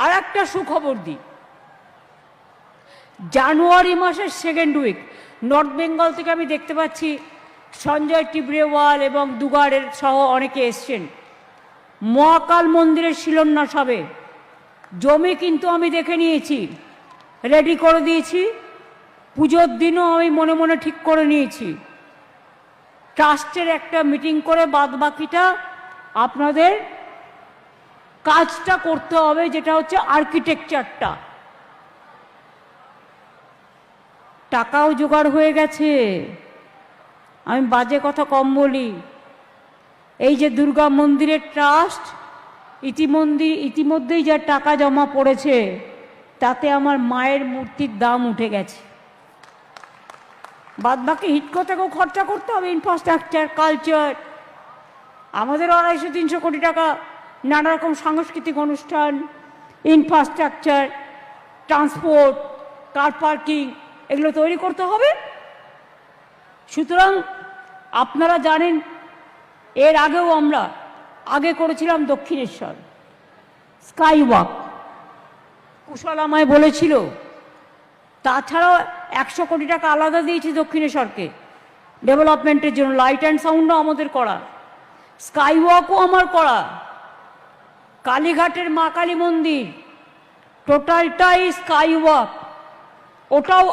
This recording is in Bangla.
আর একটা সুখবর দিই, জানুয়ারি মাসের সেকেন্ড উইক নর্থ বেঙ্গল থেকে আমি দেখতে পাচ্ছি সঞ্জয় টিবরেওয়াল এবং দুগাড়ের সহ অনেকে এসছেন। মহাকাল মন্দিরের শিলান্যাস হবে, জমি কিন্তু আমি দেখে নিয়েছি, রেডি করে দিয়েছি, পুজোর দিনও আমি মনে মনে ঠিক করে নিয়েছি। ট্রাস্টের একটা মিটিং করে বাদবাকিটা আপনাদের কাজটা করতে হবে, যেটা হচ্ছে আর্কিটেকচারটা। টাকাও জোগাড় হয়ে গেছে, আমি বাজে কথা কম বলি। এই যে দুর্গা মন্দিরের ট্রাস্ট ইতিমধ্যেই যা টাকা জমা পড়েছে তাতে আমার মায়ের মূর্তির দাম উঠে গেছে। বাদ বাকি হিটকো থেকেও খরচা করতে হবে, ইনফ্রাস্ট্রাকচার, কালচার। আমাদের 250-300 কোটি টাকা নানা রকম সাংস্কৃতিক অনুষ্ঠান, ইনফ্রাস্ট্রাকচার, ট্রান্সপোর্ট, কার পার্কিং, এগুলো তৈরি করতে হবে। সুতরাং আপনারা জানেন এর আগেও আমরা করেছিলাম দক্ষিণেশ্বর স্কাই ওয়াক, কুশল আমায় বলেছিল। তাছাড়াও 100 কোটি টাকা আলাদা দিয়েছি দক্ষিণেশ্বরকে ডেভেলপমেন্টের জন্য, লাইট অ্যান্ড সাউন্ডও আমাদের করা, স্কাই ওয়াকও আমার করা, কালীঘাটের মা কালী মন্দির টোটালটাই স্কাই ওয়াক, ওটাও